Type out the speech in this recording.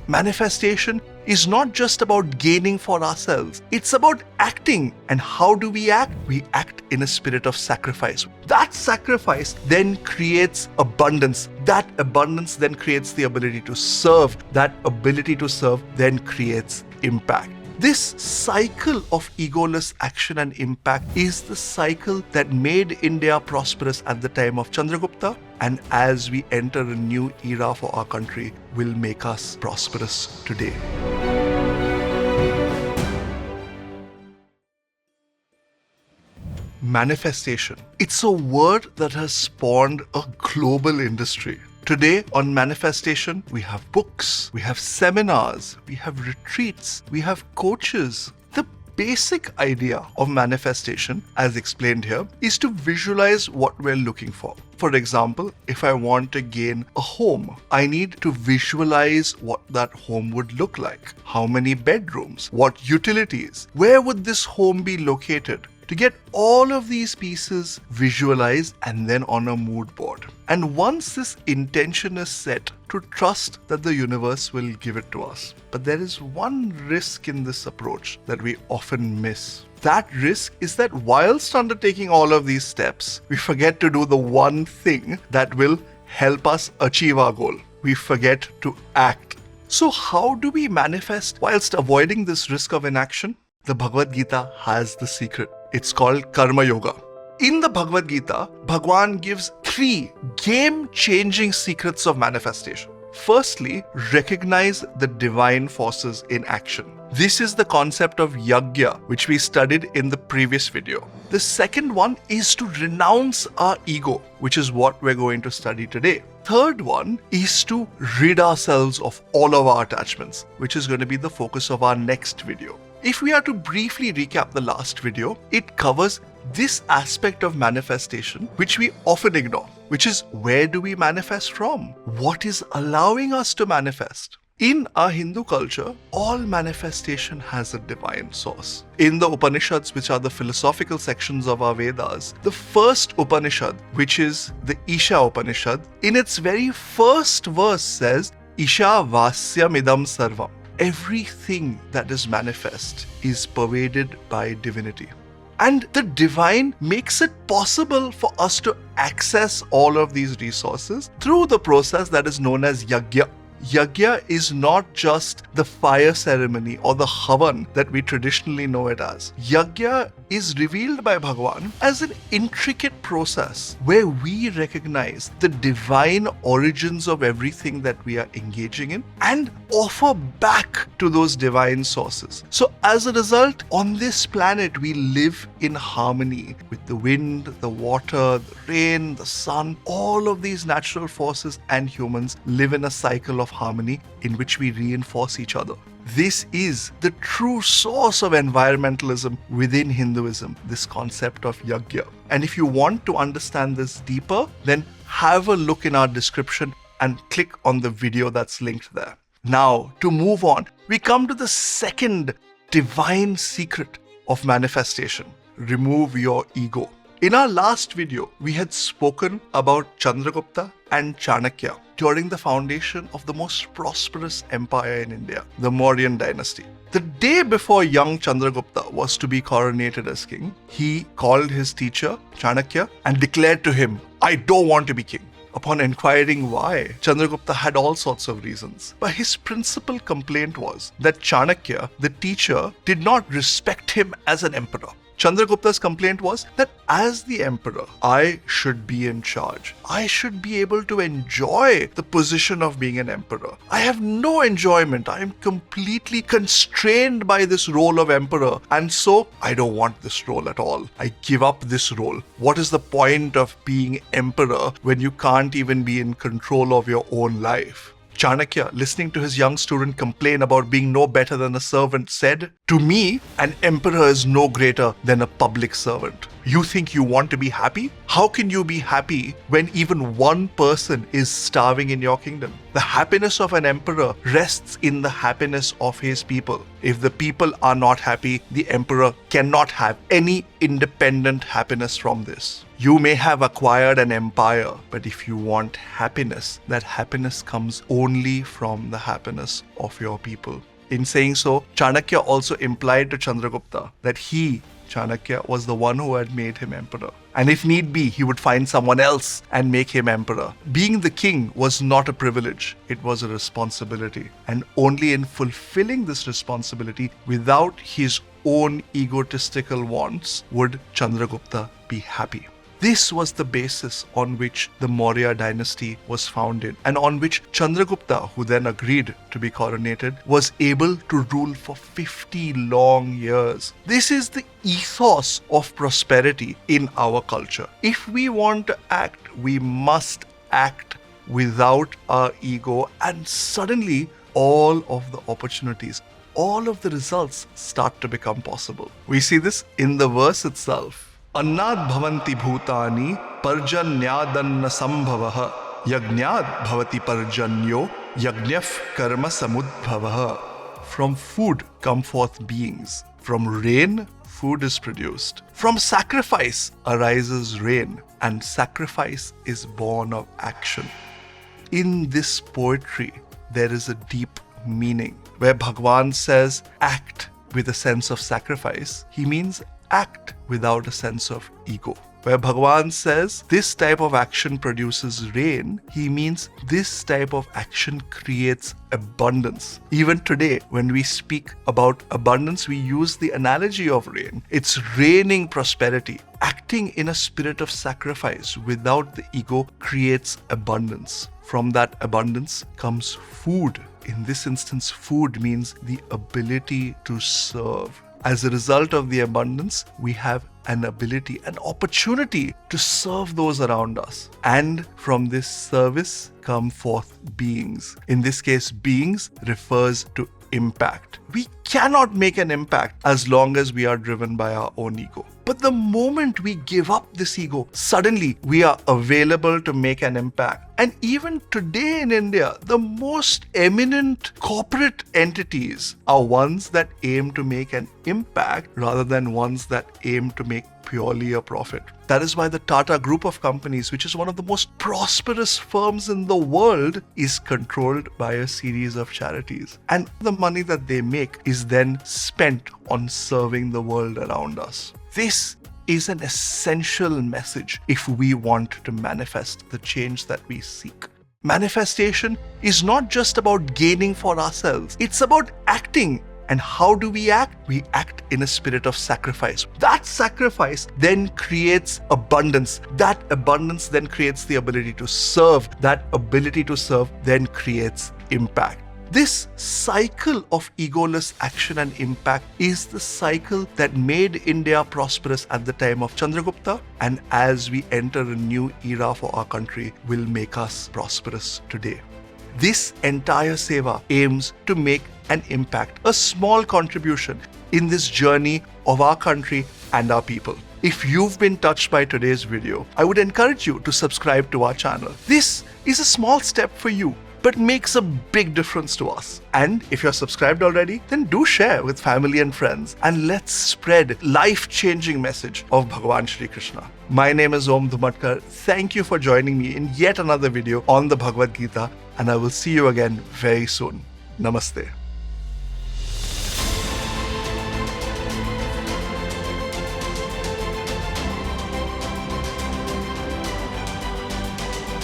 Manifestation is not just about gaining for ourselves. It's about acting. And how do we act? We act in a spirit of sacrifice. That sacrifice then creates abundance. That abundance then creates the ability to serve. That ability to serve then creates impact. This cycle of egoless action and impact is the cycle that made India prosperous at the time of Chandragupta, and as we enter a new era for our country, will make us prosperous today. Manifestation. It's a word that has spawned a global industry. Today on manifestation, we have books, we have seminars, we have retreats, we have coaches. The basic idea of manifestation, as explained here, is to visualize what we're looking for. For example, if I want to gain a home, I need to visualize what that home would look like. How many bedrooms? What utilities? Where would this home be located? To get all of these pieces visualized and then on a mood board. And once this intention is set, to trust that the universe will give it to us. But there is one risk in this approach that we often miss. That risk is that whilst undertaking all of these steps, we forget to do the one thing that will help us achieve our goal. We forget to act. So how do we manifest whilst avoiding this risk of inaction? The Bhagavad Gita has the secret. It's called Karma Yoga. In the Bhagavad Gita, Bhagwan gives 3 game-changing secrets of manifestation. Firstly, recognize the divine forces in action. This is the concept of yajna, which we studied in the previous video. The second one is to renounce our ego, which is what we're going to study today. Third one is to rid ourselves of all of our attachments, which is going to be the focus of our next video. If we are to briefly recap the last video, it covers this aspect of manifestation, which we often ignore, which is where do we manifest from? What is allowing us to manifest? In our Hindu culture, all manifestation has a divine source. In the Upanishads, which are the philosophical sections of our Vedas, the first Upanishad, which is the Isha Upanishad, in its very first verse says, Isha Vasyam Idam Sarvam. Everything that is manifest is pervaded by divinity. And the divine makes it possible for us to access all of these resources through the process that is known as yajna. Yajna is not just the fire ceremony or the havan that we traditionally know it as. Yajna is revealed by Bhagavan as an intricate process where we recognize the divine origins of everything that we are engaging in and offer back to those divine sources. So as a result, on this planet, we live in harmony with the wind, the water, the rain, the sun. All of these natural forces and humans live in a cycle of harmony in which we reinforce each other. This is the true source of environmentalism within Hinduism, this concept of yajna. And if you want to understand this deeper, then have a look in our description and click on the video that's linked there. Now, to move on, we come to the second divine secret of manifestation. Remove your ego. In our last video, we had spoken about Chandragupta and Chanakya during the foundation of the most prosperous empire in India, the Mauryan dynasty. The day before young Chandragupta was to be coronated as king, he called his teacher, Chanakya, and declared to him, "I don't want to be king." Upon inquiring why, Chandragupta had all sorts of reasons. But his principal complaint was that Chanakya, the teacher, did not respect him as an emperor. Chandragupta's complaint was that as the emperor, I should be in charge. I should be able to enjoy the position of being an emperor. I have no enjoyment. I am completely constrained by this role of emperor. And so I don't want this role at all. I give up this role. What is the point of being emperor when you can't even be in control of your own life? Chanakya, listening to his young student complain about being no better than a servant, said, "To me, an emperor is no greater than a public servant. You think you want to be happy? How can you be happy when even one person is starving in your kingdom?" The happiness of an emperor rests in the happiness of his people. If the people are not happy, the emperor cannot have any independent happiness from this. You may have acquired an empire, but if you want happiness, that happiness comes only from the happiness of your people. In saying so, Chanakya also implied to Chandragupta that he, Chanakya, was the one who had made him emperor. And if need be, he would find someone else and make him emperor. Being the king was not a privilege, it was a responsibility. And only in fulfilling this responsibility without his own egotistical wants would Chandragupta be happy. This was the basis on which the Maurya dynasty was founded and on which Chandragupta, who then agreed to be coronated, was able to rule for 50 long years. This is the ethos of prosperity in our culture. If we want to act, we must act without our ego, and suddenly all of the opportunities, all of the results start to become possible. We see this in the verse itself. Annad bhavanti bhutani parjanyadanna sambhavah yajnad bhavati parjanyo yajnaf karma samudbhavah. From food come forth beings. From rain, food is produced. From sacrifice arises rain, and sacrifice is born of action. In this poetry, there is a deep meaning. Where Bhagawan says, act with a sense of sacrifice, he means act without a sense of ego. Where Bhagawan says this type of action produces rain, he means this type of action creates abundance. Even today, when we speak about abundance, we use the analogy of rain. It's raining prosperity. Acting in a spirit of sacrifice without the ego creates abundance. From that abundance comes food. In this instance, food means the ability to serve. As a result of the abundance, we have an ability, an opportunity to serve those around us. And from this service come forth beings. In this case, beings refers to impact. We cannot make an impact as long as we are driven by our own ego. But the moment we give up this ego, suddenly we are available to make an impact. And even today in India, the most eminent corporate entities are ones that aim to make an impact rather than ones that aim to make purely a profit. That is why the Tata Group of companies, which is one of the most prosperous firms in the world, is controlled by a series of charities. And the money that they make is then spent on serving the world around us. This is an essential message if we want to manifest the change that we seek. Manifestation is not just about gaining for ourselves, it's about acting. And how do we act? We act in a spirit of sacrifice. That sacrifice then creates abundance. That abundance then creates the ability to serve. That ability to serve then creates impact. This cycle of egoless action and impact is the cycle that made India prosperous at the time of Chandragupta, and as we enter a new era for our country, will make us prosperous today. This entire seva aims to make an impact, a small contribution in this journey of our country and our people. If you've been touched by today's video, I would encourage you to subscribe to our channel. This is a small step for you, but makes a big difference to us. And if you're subscribed already, then do share with family and friends, and let's spread life-changing message of Bhagawan Shri Krishna. My name is Dhumatkar. Thank you for joining me in yet another video on the Bhagavad Gita, and I will see you again very soon. Namaste.